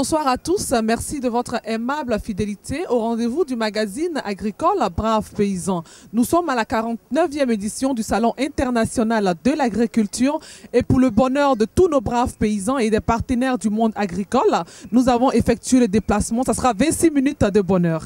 Bonsoir à tous, merci de votre aimable fidélité au rendez-vous du magazine agricole Braves Paysans. Nous sommes à la 49e édition du Salon international de l'agriculture et pour le bonheur de tous nos braves paysans et des partenaires du monde agricole, nous avons effectué le déplacement. Ça sera 26 minutes de bonheur.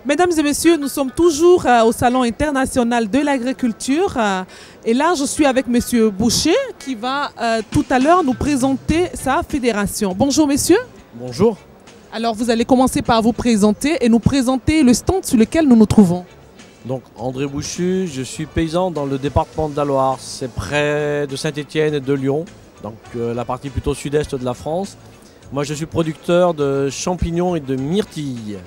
Mesdames et messieurs, nous sommes toujours au Salon international de l'agriculture et là je suis avec monsieur Boucher qui va tout à l'heure nous présenter sa fédération. Bonjour messieurs. Bonjour. Alors vous allez commencer par vous présenter et nous présenter le stand sur lequel nous nous trouvons. Donc André Bouchu, je suis paysan dans le département de la Loire, c'est près de Saint-Étienne et de Lyon, donc la partie plutôt sud-est de la France. Moi je suis producteur de champignons et de myrtilles.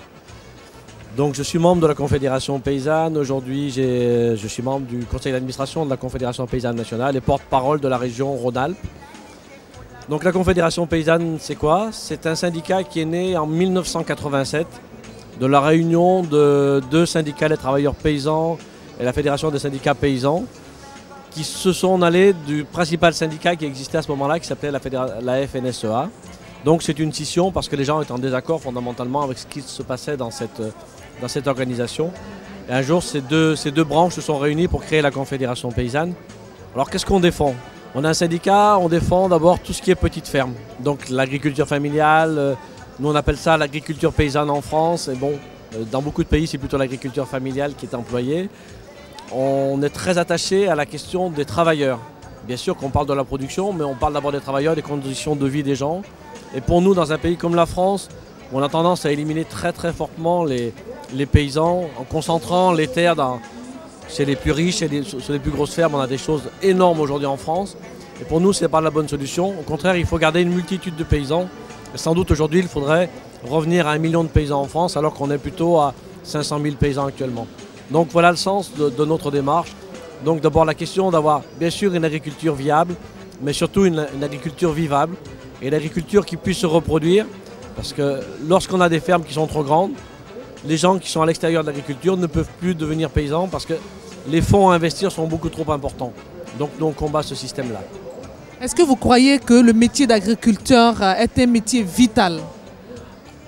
Donc je suis membre de la Confédération paysanne. Aujourd'hui, je suis membre du conseil d'administration de la Confédération paysanne nationale et porte-parole de la région Rhône-Alpes. Donc la Confédération paysanne, c'est quoi? C'est un syndicat qui est né en 1987 de la réunion de deux syndicats, les travailleurs paysans et la Fédération des syndicats paysans, qui se sont allés du principal syndicat qui existait à ce moment-là, qui s'appelait la FNSEA. Donc c'est une scission parce que les gens étaient en désaccord fondamentalement avec ce qui se passait dans cette organisation. Et un jour, ces deux branches se sont réunies pour créer la Confédération paysanne. Alors qu'est-ce qu'on défend? On a un syndicat, on défend d'abord tout ce qui est petite ferme. Donc l'agriculture familiale, nous on appelle ça l'agriculture paysanne en France. Et bon, dans beaucoup de pays, c'est plutôt l'agriculture familiale qui est employée. On est très attaché à la question des travailleurs. Bien sûr qu'on parle de la production, mais on parle d'abord des travailleurs, des conditions de vie des gens. Et pour nous, dans un pays comme la France, on a tendance à éliminer très fortement les paysans en concentrant les terres chez les plus riches et sur les plus grosses fermes. On a des choses énormes aujourd'hui en France. Et pour nous, ce n'est pas la bonne solution. Au contraire, il faut garder une multitude de paysans. Et sans doute aujourd'hui, il faudrait revenir à 1 million de paysans en France, alors qu'on est plutôt à 500 000 paysans actuellement. Donc voilà le sens de notre démarche. Donc d'abord la question d'avoir bien sûr une agriculture viable, mais surtout une agriculture vivable. Et l'agriculture qui puisse se reproduire, parce que lorsqu'on a des fermes qui sont trop grandes, les gens qui sont à l'extérieur de l'agriculture ne peuvent plus devenir paysans parce que les fonds à investir sont beaucoup trop importants. Donc nous on combat ce système-là. Est-ce que vous croyez que le métier d'agriculteur est un métier vital?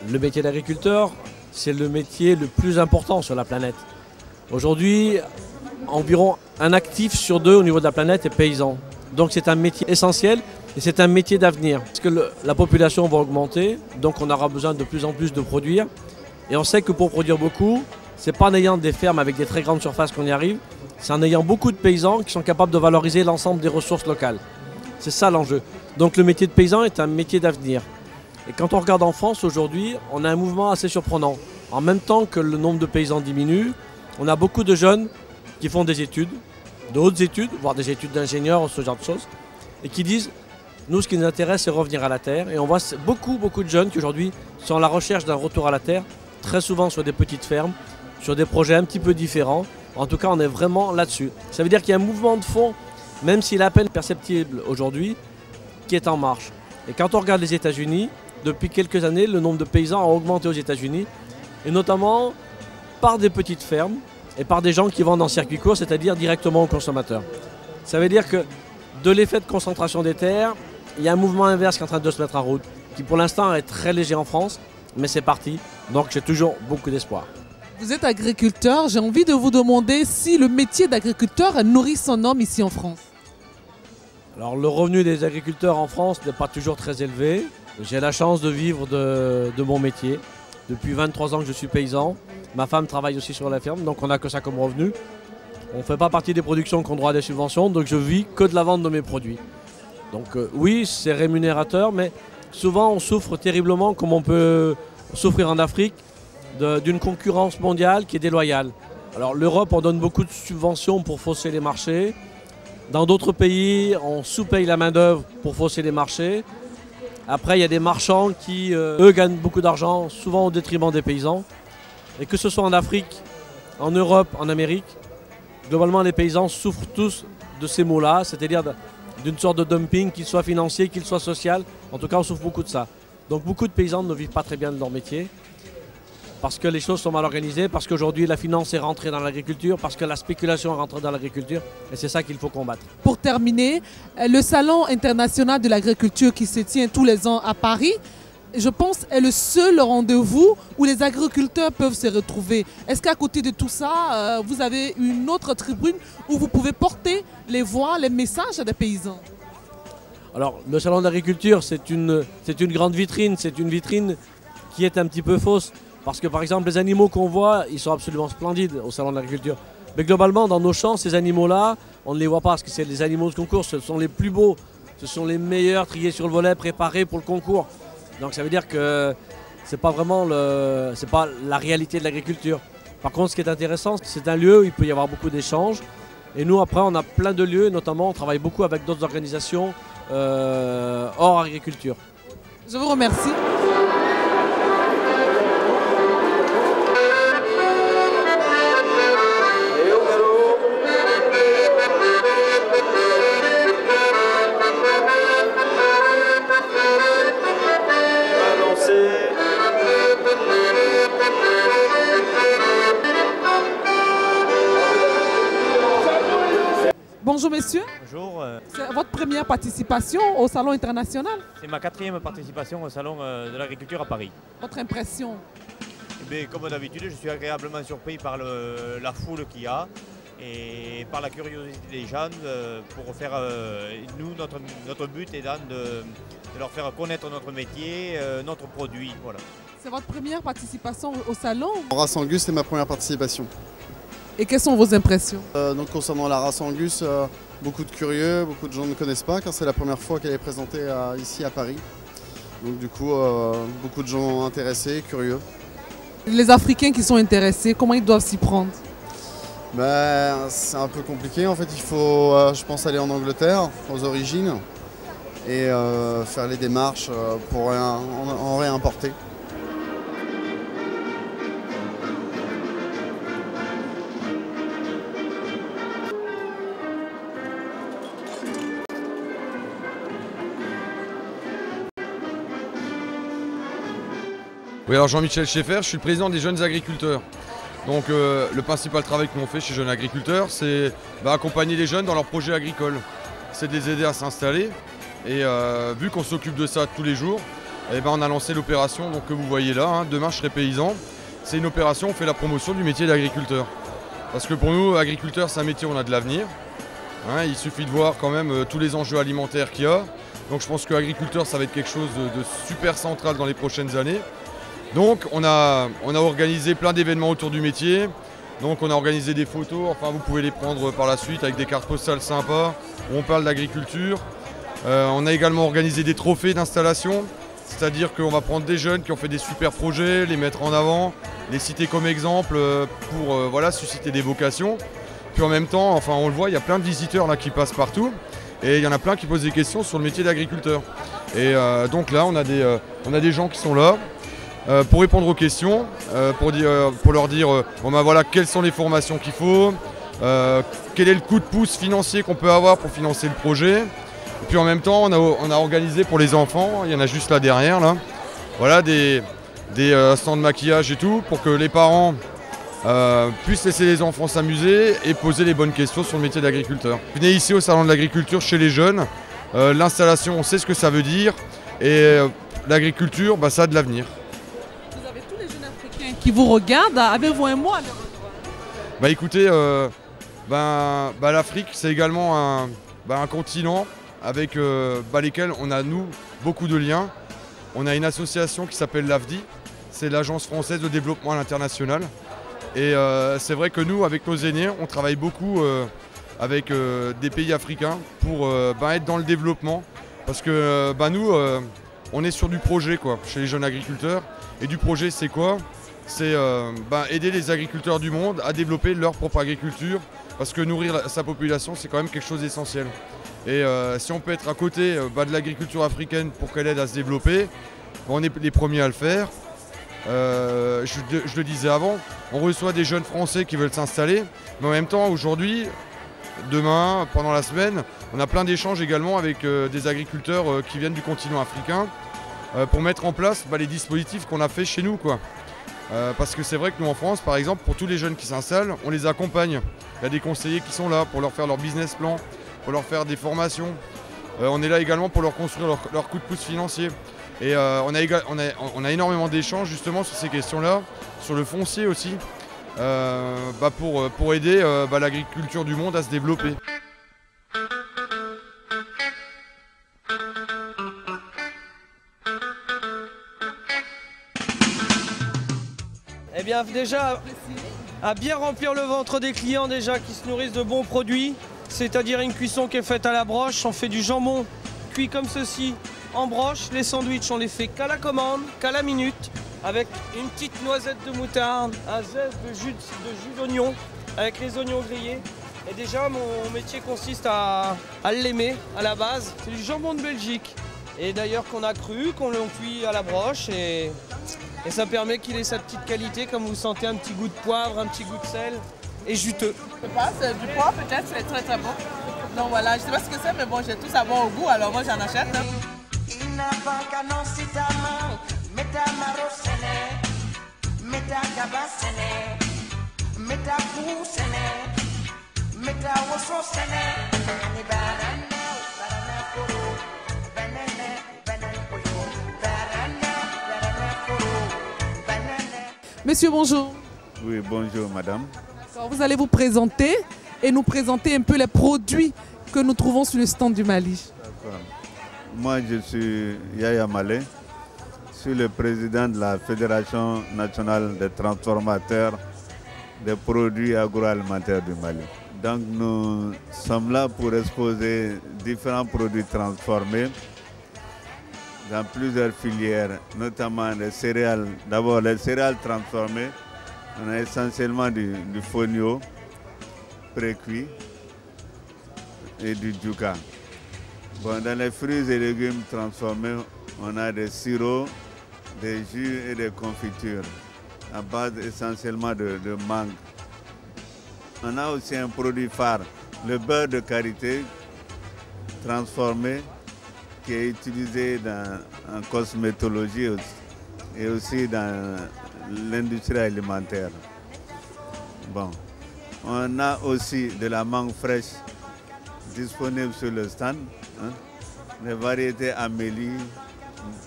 Le métier d'agriculteur, c'est le métier le plus important sur la planète. Aujourd'hui, environ un actif sur deux au niveau de la planète est paysan. Donc c'est un métier essentiel. Et c'est un métier d'avenir, parce que la population va augmenter, donc on aura besoin de plus en plus de produire. Et on sait que pour produire beaucoup, c'est pas en ayant des fermes avec des très grandes surfaces qu'on y arrive, c'est en ayant beaucoup de paysans qui sont capables de valoriser l'ensemble des ressources locales. C'est ça l'enjeu. Donc le métier de paysan est un métier d'avenir. Et quand on regarde en France aujourd'hui, on a un mouvement assez surprenant. En même temps que le nombre de paysans diminue, on a beaucoup de jeunes qui font des études, de hautes études, voire des études d'ingénieurs ou ce genre de choses, et qui disent: nous, ce qui nous intéresse, c'est revenir à la terre. Et on voit beaucoup de jeunes qui aujourd'hui sont à la recherche d'un retour à la terre, très souvent sur des petites fermes, sur des projets un petit peu différents. En tout cas, on est vraiment là-dessus. Ça veut dire qu'il y a un mouvement de fond, même s'il est à peine perceptible aujourd'hui, qui est en marche. Et quand on regarde les États-Unis, depuis quelques années, le nombre de paysans a augmenté aux États-Unis, et notamment par des petites fermes et par des gens qui vendent en circuit court, c'est-à-dire directement aux consommateurs. Ça veut dire que de l'effet de concentration des terres, il y a un mouvement inverse qui est en train de se mettre en route, qui pour l'instant est très léger en France, mais c'est parti, donc j'ai toujours beaucoup d'espoir. Vous êtes agriculteur, j'ai envie de vous demander si le métier d'agriculteur nourrit son homme ici en France. Alors le revenu des agriculteurs en France n'est pas toujours très élevé. J'ai la chance de vivre de mon métier. Depuis 23 ans que je suis paysan, ma femme travaille aussi sur la ferme, donc on n'a que ça comme revenu. On ne fait pas partie des productions qui ont droit à des subventions, donc je vis que de la vente de mes produits. Donc oui, c'est rémunérateur, mais souvent on souffre terriblement, comme on peut souffrir en Afrique, d'une concurrence mondiale qui est déloyale. Alors l'Europe, on donne beaucoup de subventions pour fausser les marchés. Dans d'autres pays, on sous-paye la main-d'œuvre pour fausser les marchés. Après, il y a des marchands qui, eux, gagnent beaucoup d'argent, souvent au détriment des paysans. Et que ce soit en Afrique, en Europe, en Amérique, globalement, les paysans souffrent tous de ces maux-là, c'est-à-dire d'une sorte de dumping, qu'il soit financier, qu'il soit social. En tout cas, on souffre beaucoup de ça. Donc beaucoup de paysans ne vivent pas très bien de leur métier parce que les choses sont mal organisées, parce qu'aujourd'hui la finance est rentrée dans l'agriculture, parce que la spéculation est rentrée dans l'agriculture, et c'est ça qu'il faut combattre. Pour terminer, le Salon international de l'agriculture qui se tient tous les ans à Paris, je pense, est le seul rendez-vous où les agriculteurs peuvent se retrouver. Est-ce qu'à côté de tout ça, vous avez une autre tribune où vous pouvez porter les voix, les messages des paysans? Alors, le salon d'agriculture, c'est une grande vitrine. C'est une vitrine qui est un petit peu fausse. Parce que, par exemple, les animaux qu'on voit, ils sont absolument splendides au salon d'agriculture. Mais globalement, dans nos champs, ces animaux-là, on ne les voit pas parce que c'est les animaux de concours. Ce sont les plus beaux. Ce sont les meilleurs triés sur le volet, préparés pour le concours. Donc, ça veut dire que c'est pas vraiment la réalité de l'agriculture. Par contre, ce qui est intéressant, c'est un lieu où il peut y avoir beaucoup d'échanges. Et nous, après, on a plein de lieux. Notamment, on travaille beaucoup avec d'autres organisations hors agriculture. Je vous remercie. Bonjour messieurs. Bonjour. C'est votre première participation au Salon international? C'est ma 4e participation au Salon de l'agriculture à Paris. Votre impression? Eh bien, comme d'habitude, je suis agréablement surpris par la foule qu'il y a et par la curiosité des gens pour faire... nous, notre but étant de leur faire connaître notre métier, notre produit. Voilà. C'est votre première participation au Salon? La race Angus, c'est ma première participation. Et quelles sont vos impressions? Donc concernant la race Angus, beaucoup de curieux, beaucoup de gens ne connaissent pas car c'est la première fois qu'elle est présentée ici à Paris. Donc du coup, beaucoup de gens intéressés, curieux. Les Africains qui sont intéressés, comment ils doivent s'y prendre? C'est un peu compliqué en fait, il faut je pense aller en Angleterre, aux origines, et faire les démarches pour en réimporter. Oui, alors Jean-Michel Schaeffer, je suis le président des jeunes agriculteurs. Donc le principal travail que l'on fait chez Jeunes Agriculteurs, c'est accompagner les jeunes dans leurs projets agricoles. C'est de les aider à s'installer. Et vu qu'on s'occupe de ça tous les jours, on a lancé l'opération que vous voyez là, hein, Demain je serai paysan. C'est une opération, on fait la promotion du métier d'agriculteur. Parce que pour nous, agriculteur, c'est un métier où on a de l'avenir. Hein, il suffit de voir quand même tous les enjeux alimentaires qu'il y a. Donc je pense qu'agriculteur, ça va être quelque chose de super central dans les prochaines années. Donc on a organisé plein d'événements autour du métier. Donc on a organisé des photos, enfin vous pouvez les prendre par la suite avec des cartes postales sympas où on parle d'agriculture. On a également organisé des trophées d'installation, c'est-à-dire qu'on va prendre des jeunes qui ont fait des super projets, les mettre en avant, les citer comme exemple pour susciter des vocations. Puis en même temps, enfin on le voit, il y a plein de visiteurs là qui passent partout et il y en a plein qui posent des questions sur le métier d'agriculteur. Et donc là on a des gens qui sont là. Pour répondre aux questions, pour leur dire quelles sont les formations qu'il faut, quel est le coup de pouce financier qu'on peut avoir pour financer le projet. Et puis en même temps, on a organisé pour les enfants, il y en a juste là derrière, là, des stands de maquillage et tout, pour que les parents puissent laisser les enfants s'amuser et poser les bonnes questions sur le métier d'agriculteur. Venez ici au Salon de l'agriculture chez les jeunes, l'installation, on sait ce que ça veut dire, et l'agriculture, ça a de l'avenir. Qui vous regardent, avez-vous un mot à leur dire? Écoutez, l'Afrique c'est également un continent avec lesquels on a nous beaucoup de liens. On a une association qui s'appelle l'AFDI, c'est l'Agence française de développement à l'international. Et c'est vrai que nous, avec nos aînés, on travaille beaucoup avec des pays africains pour être dans le développement. Parce que nous, on est sur du projet chez les jeunes agriculteurs. Et du projet c'est quoi? C'est aider les agriculteurs du monde à développer leur propre agriculture parce que nourrir sa population c'est quand même quelque chose d'essentiel. Et si on peut être à côté de l'agriculture africaine pour qu'elle aide à se développer, on est les premiers à le faire. Je le disais avant, on reçoit des jeunes français qui veulent s'installer, mais en même temps aujourd'hui, demain, pendant la semaine, on a plein d'échanges également avec des agriculteurs qui viennent du continent africain. pour mettre en place les dispositifs qu'on a fait chez nous, quoi. Parce que c'est vrai que nous en France, par exemple, pour tous les jeunes qui s'installent, on les accompagne. Il y a des conseillers qui sont là pour leur faire leur business plan, pour leur faire des formations. On est là également pour leur construire leur coup de pouce financier. Et on a énormément d'échanges justement sur ces questions-là, sur le foncier aussi, pour aider l'agriculture du monde à se développer. Eh bien déjà, à bien remplir le ventre des clients déjà qui se nourrissent de bons produits, c'est-à-dire une cuisson qui est faite à la broche. On fait du jambon cuit comme ceci en broche. Les sandwichs on les fait qu'à la commande, qu'à la minute, avec une petite noisette de moutarde, un zeste de jus d'oignon, avec les oignons grillés. Et déjà mon métier consiste à l'aimer à la base. C'est du jambon de Belgique. Et d'ailleurs qu'on a cru, qu'on le cuit à la broche et ça permet qu'il ait sa petite qualité, comme vous sentez, un petit goût de poivre, un petit goût de sel et juteux. Je sais pas, c'est du poivre peut-être, c'est très très bon. Donc voilà, je sais pas ce que c'est, mais bon, j'ai tout savoir au goût, alors moi j'en achète. Monsieur, bonjour. Oui, bonjour madame. Alors, vous allez vous présenter et nous présenter un peu les produits que nous trouvons sur le stand du Mali. D'accord. Moi, je suis Yaya Malé. Je suis le président de la Fédération nationale des transformateurs des produits agroalimentaires du Mali. Donc nous sommes là pour exposer différents produits transformés dans plusieurs filières, notamment les céréales. D'abord les céréales transformées, on a essentiellement du fonio pré-cuit et du djouka. Bon, dans les fruits et légumes transformés, on a des sirops, des jus et des confitures à base essentiellement de mangue. On a aussi un produit phare, le beurre de karité transformé, qui est utilisé en cosmétologie et aussi dans l'industrie alimentaire. Bon. On a aussi de la mangue fraîche disponible sur le stand, hein, les variétés Amélie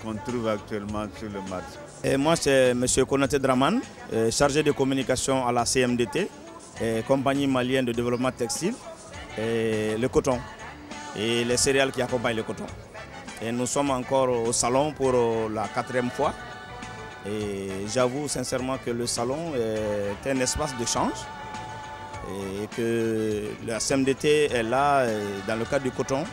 qu'on trouve actuellement sur le marché. Et moi, c'est M. Konaté Draman, chargé de communication à la CMDT, compagnie malienne de développement textile, et le coton et les céréales qui accompagnent le coton. Et nous sommes encore au salon pour la 4e fois. Et j'avoue sincèrement que le salon est un espace d'échange et que la CMDT est là dans le cadre du coton.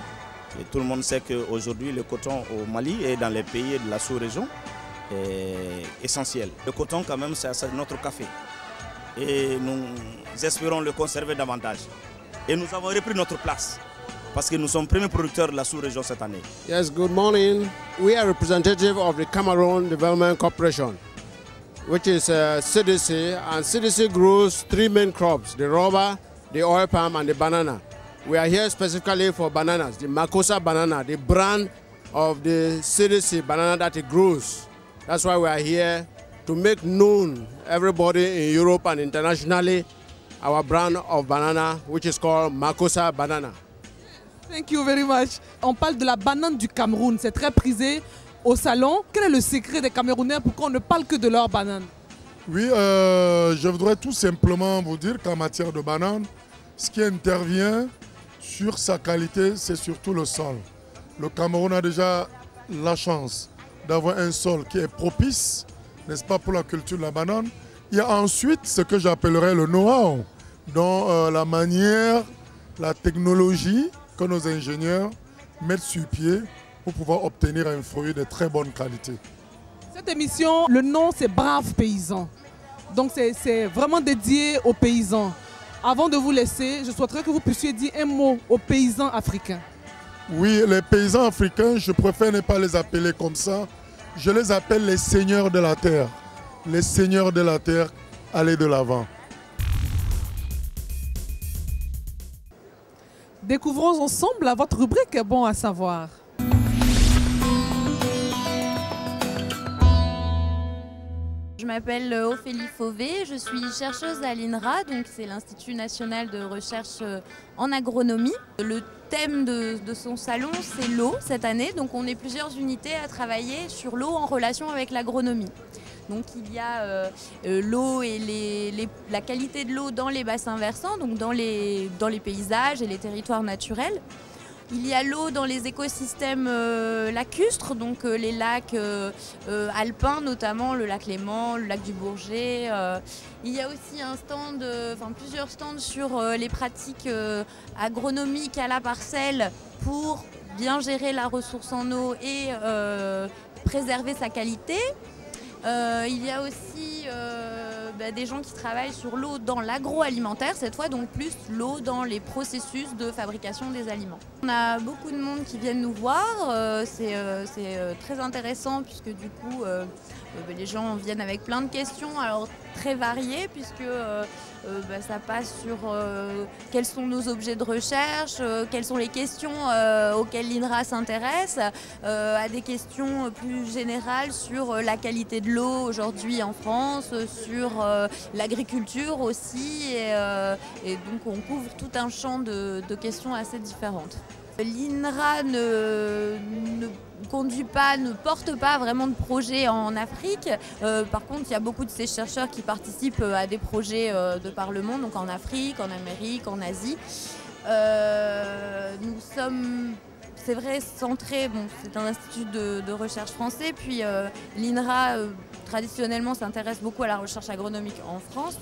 Et tout le monde sait qu'aujourd'hui le coton au Mali et dans les pays de la sous-région est essentiel. Le coton quand même c'est notre café et nous espérons le conserver davantage. Et nous avons repris notre place, parce que nous sommes premiers producteurs de la sous-région cette année. Yes, good morning. We are representative of the Cameroon Development Corporation, which is CDC, and CDC grows 3 main crops, the rubber, the oil palm, and the banana. We are here specifically for bananas, the Makosa banana, the brand of the CDC banana that it grows. That's why we are here to make known everybody in Europe and internationally our brand of banana, which is called Makosa banana. Thank you very much. On parle de la banane du Cameroun, c'est très prisé au salon. Quel est le secret des Camerounais pour qu'on ne parle que de leur banane? Oui, je voudrais tout simplement vous dire qu'en matière de banane, ce qui intervient sur sa qualité, c'est surtout le sol. Le Cameroun a déjà la chance d'avoir un sol qui est propice, n'est-ce pas, pour la culture de la banane. Il y a ensuite ce que j'appellerais le know-how, dans la manière, la technologie que nos ingénieurs mettent sur pied pour pouvoir obtenir un fruit de très bonne qualité. Cette émission, le nom c'est Brave Paysan. Donc c'est vraiment dédié aux paysans. Avant de vous laisser, je souhaiterais que vous puissiez dire un mot aux paysans africains. Oui, les paysans africains, je préfère ne pas les appeler comme ça. Je les appelle les seigneurs de la terre. Les seigneurs de la terre, allez de l'avant. Découvrons ensemble votre rubrique Bon à savoir. Je m'appelle Ophélie Fauvet, je suis chercheuse à l'INRA, donc c'est l'Institut national de recherche en agronomie. Le thème de son salon, c'est l'eau cette année, donc on est plusieurs unités à travailler sur l'eau en relation avec l'agronomie. Donc il y a l'eau et la qualité de l'eau dans les bassins versants, donc dans les paysages et les territoires naturels. Il y a l'eau dans les écosystèmes lacustres, donc les lacs alpins, notamment le lac Léman, le lac du Bourget. Il y a aussi plusieurs stands sur les pratiques agronomiques à la parcelle pour bien gérer la ressource en eau et préserver sa qualité. Il y a aussi des gens qui travaillent sur l'eau dans l'agroalimentaire, cette fois donc plus l'eau dans les processus de fabrication des aliments. On a beaucoup de monde qui viennent nous voir, c'est très intéressant puisque du coup les gens viennent avec plein de questions, alors très variées puisque ça passe sur quels sont nos objets de recherche, quelles sont les questions auxquelles l'INRA s'intéresse, à des questions plus générales sur la qualité de l'eau aujourd'hui en France, sur l'agriculture aussi, et donc on couvre tout un champ de questions assez différentes. L'INRA ne porte pas vraiment de projets en Afrique. Par contre, il y a beaucoup de ces chercheurs qui participent à des projets de par le monde, donc en Afrique, en Amérique, en Asie. Nous sommes, c'est vrai, centrés, c'est un institut de recherche français, puis l'INRA traditionnellement s'intéresse beaucoup à la recherche agronomique en France.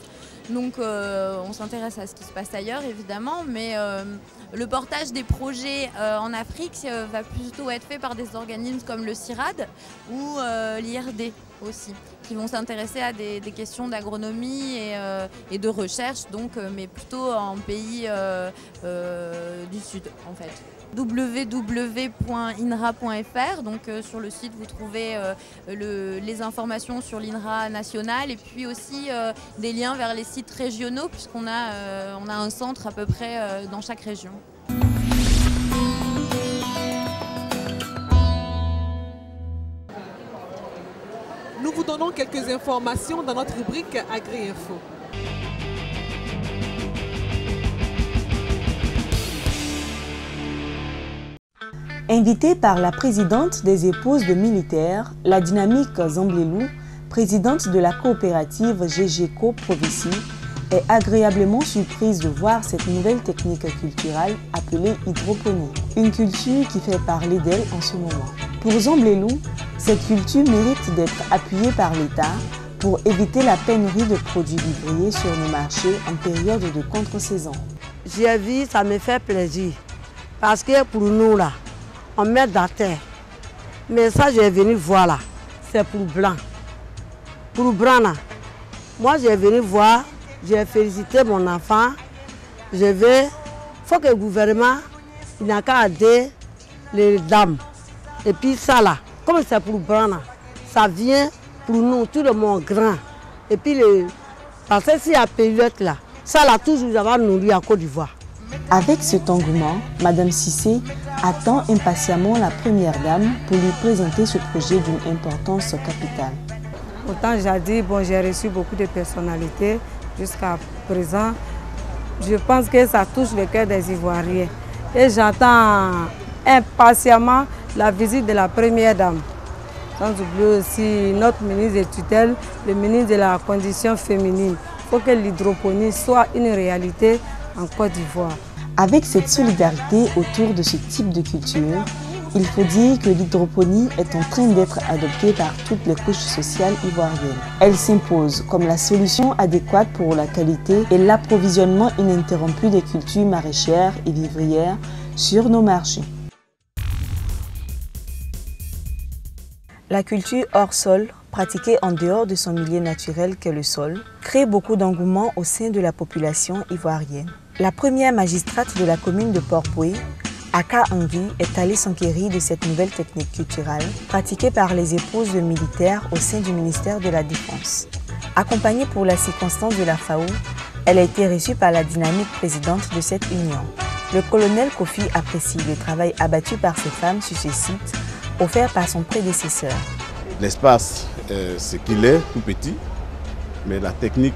Donc on s'intéresse à ce qui se passe ailleurs évidemment, mais le portage des projets en Afrique va plutôt être fait par des organismes comme le CIRAD ou l'IRD aussi, qui vont s'intéresser à des questions d'agronomie et de recherche, donc, mais plutôt en pays du Sud en fait. www.inra.fr, donc sur le site vous trouvez les informations sur l'INRA national et puis aussi des liens vers les sites régionaux puisqu'on a un centre à peu près dans chaque région. Nous vous donnons quelques informations dans notre rubrique Agri-Info. Invitée par la présidente des épouses de militaires, la dynamique Zamblelou, présidente de la coopérative GGCO Provici, est agréablement surprise de voir cette nouvelle technique culturelle appelée hydroponie, une culture qui fait parler d'elle en ce moment. Pour Zamblelou, cette culture mérite d'être appuyée par l'État pour éviter la pénurie de produits vivriers sur nos marchés en période de contre-saison. J'ai vu, ça me fait plaisir, parce que pour nous là, on met dans la terre. Mais ça, j'ai venu voir là, c'est pour blanc. Pour blanc là, moi j'ai venu voir, j'ai félicité mon enfant. Je vais, il faut que le gouvernement, il n'a qu'à aider les dames. Et puis ça là, comme c'est pour blanc là, ça vient pour nous, tout le monde grand. Et puis, parce que s'il y a période là, ça là, toujours nous avons nourri à Côte d'Ivoire. Avec cet engouement, Madame Cissé attend impatiemment la première dame pour lui présenter ce projet d'une importance capitale. Autant j'ai dit, j'ai reçu beaucoup de personnalités jusqu'à présent. Je pense que ça touche le cœur des Ivoiriens. Et j'attends impatiemment la visite de la première dame. Sans oublier aussi notre ministre de tutelle, le ministre de la condition féminine. Il faut que l'hydroponie soit une réalité en Côte d'Ivoire. Avec cette solidarité autour de ce type de culture, il faut dire que l'hydroponie est en train d'être adoptée par toutes les couches sociales ivoiriennes. Elle s'impose comme la solution adéquate pour la qualité et l'approvisionnement ininterrompu des cultures maraîchères et vivrières sur nos marchés. La culture hors sol, pratiquée en dehors de son milieu naturel qu'est le sol, crée beaucoup d'engouement au sein de la population ivoirienne. La première magistrate de la commune de Port-Boué, Aka Angui, est allée s'enquérir de cette nouvelle technique culturelle pratiquée par les épouses de militaires au sein du ministère de la Défense. Accompagnée pour la circonstance de la FAO, elle a été reçue par la dynamique présidente de cette union. Le colonel Kofi apprécie le travail abattu par ces femmes sur ce site, offert par son prédécesseur. L'espace ce qu'il est, tout petit, mais la technique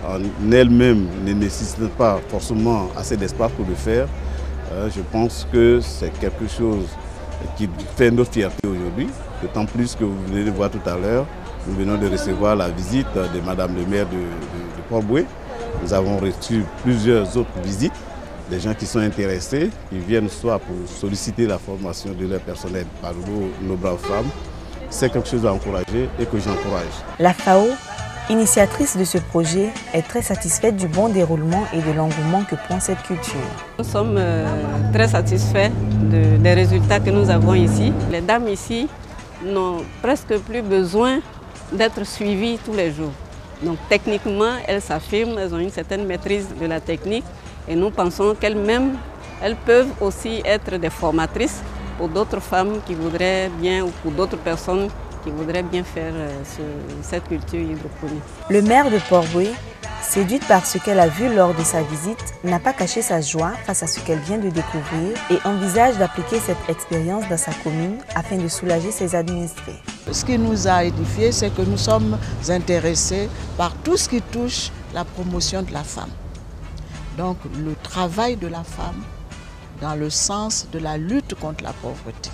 en elle-même ne nécessite pas forcément assez d'espace pour le faire. Je pense que c'est quelque chose qui fait notre fierté aujourd'hui, d'autant plus que vous venez de voir tout à l'heure, nous venons de recevoir la visite de Madame le maire de Port-Boué. Nous avons reçu plusieurs autres visites, des gens qui sont intéressés, qui viennent soit pour solliciter la formation de leur personnel par nos braves femmes. C'est quelque chose à encourager et que j'encourage. La FAO, initiatrice de ce projet, est très satisfaite du bon déroulement et de l'engouement que prend cette culture. Nous sommes très satisfaits des résultats que nous avons ici. Les dames ici n'ont presque plus besoin d'être suivies tous les jours. Donc techniquement, elles s'affirment, elles ont une certaine maîtrise de la technique et nous pensons qu'elles-mêmes, elles peuvent aussi être des formatrices pour d'autres femmes qui voudraient bien ou pour d'autres personnes qui voudraient bien faire cette culture hydroponique. Le maire de Port-Boué, séduite par ce qu'elle a vu lors de sa visite, n'a pas caché sa joie face à ce qu'elle vient de découvrir et envisage d'appliquer cette expérience dans sa commune afin de soulager ses administrés. Ce qui nous a édifié, c'est que nous sommes intéressés par tout ce qui touche la promotion de la femme. Donc le travail de la femme dans le sens de la lutte contre la pauvreté.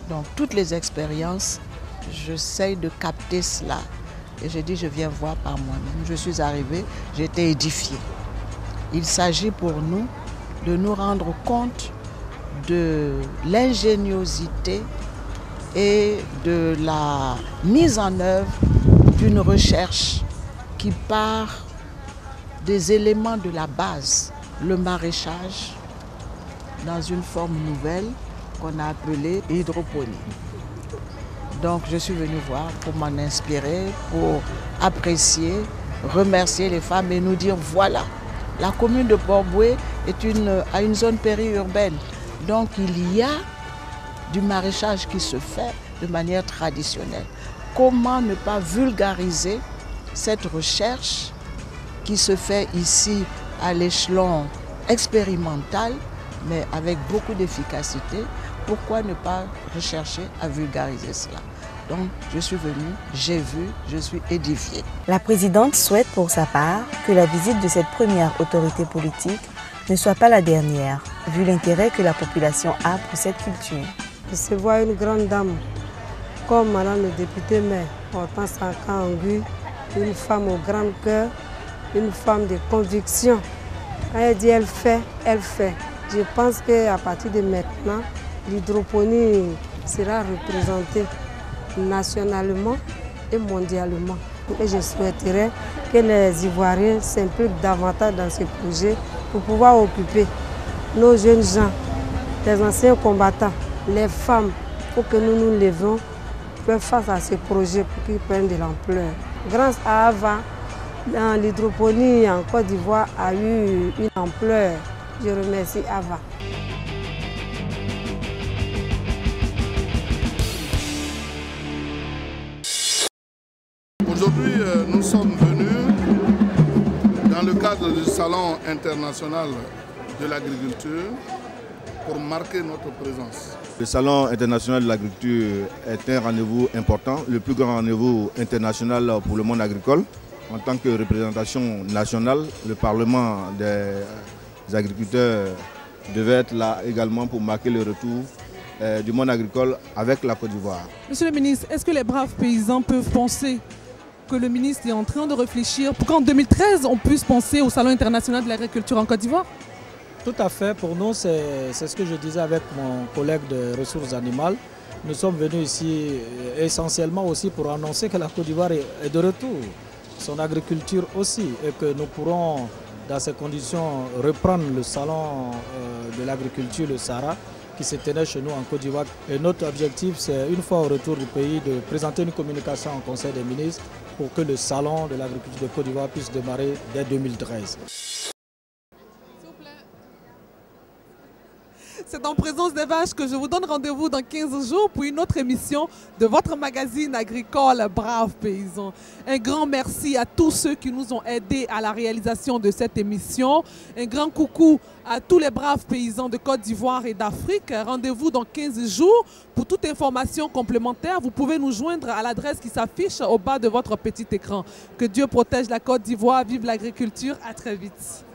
Donc toutes les expériences, j'essaye de capter cela. Et j'ai dit, je viens voir par moi-même. Je suis arrivée, j'ai été édifiée. Il s'agit pour nous de nous rendre compte de l'ingéniosité et de la mise en œuvre d'une recherche qui part des éléments de la base, le maraîchage, dans une forme nouvelle qu'on a appelée hydroponie. Donc je suis venue voir pour m'en inspirer, pour apprécier, remercier les femmes et nous dire voilà, la commune de Port-Boué a une zone périurbaine. Donc il y a du maraîchage qui se fait de manière traditionnelle. Comment ne pas vulgariser cette recherche qui se fait ici à l'échelon expérimental, mais avec beaucoup d'efficacité? Pourquoi ne pas rechercher à vulgariser cela? Donc je suis venue, j'ai vu, je suis édifiée. La présidente souhaite pour sa part que la visite de cette première autorité politique ne soit pas la dernière, vu l'intérêt que la population a pour cette culture. Recevoir une grande dame comme Madame le député maire, Hortense Anka-Angu, une femme au grand cœur, une femme de conviction. Quand elle dit elle fait, elle fait. Je pense qu'à partir de maintenant, l'hydroponie sera représentée nationalement et mondialement. Et je souhaiterais que les Ivoiriens s'impliquent davantage dans ce projet pour pouvoir occuper nos jeunes gens, les anciens combattants, les femmes, pour que nous nous levions face à ce projet pour qu'ils prennent de l'ampleur. Grâce à Ava, l'hydroponie en Côte d'Ivoire a eu une ampleur. Je remercie Ava. Aujourd'hui, nous sommes venus dans le cadre du Salon international de l'agriculture pour marquer notre présence. Le Salon international de l'agriculture est un rendez-vous important, le plus grand rendez-vous international pour le monde agricole. En tant que représentation nationale, le Parlement des agriculteurs devait être là également pour marquer le retour du monde agricole avec la Côte d'Ivoire. Monsieur le ministre, est-ce que les braves paysans peuvent penser que le ministre est en train de réfléchir pour qu'en 2013, on puisse penser au Salon international de l'agriculture en Côte d'Ivoire? Tout à fait. Pour nous, c'est ce que je disais avec mon collègue de ressources animales. Nous sommes venus ici essentiellement aussi pour annoncer que la Côte d'Ivoire est de retour. Son agriculture aussi, et que nous pourrons, dans ces conditions, reprendre le salon de l'agriculture, le Sahara, qui se tenait chez nous en Côte d'Ivoire. Et notre objectif, c'est une fois au retour du pays, de présenter une communication au Conseil des ministres pour que le salon de l'agriculture de Côte d'Ivoire puisse démarrer dès 2013. C'est en présence des vaches que je vous donne rendez-vous dans 15 jours pour une autre émission de votre magazine agricole Braves Paysans. Un grand merci à tous ceux qui nous ont aidés à la réalisation de cette émission. Un grand coucou à tous les braves paysans de Côte d'Ivoire et d'Afrique. Rendez-vous dans 15 jours. Pour toute information complémentaire, vous pouvez nous joindre à l'adresse qui s'affiche au bas de votre petit écran. Que Dieu protège la Côte d'Ivoire. Vive l'agriculture. À très vite.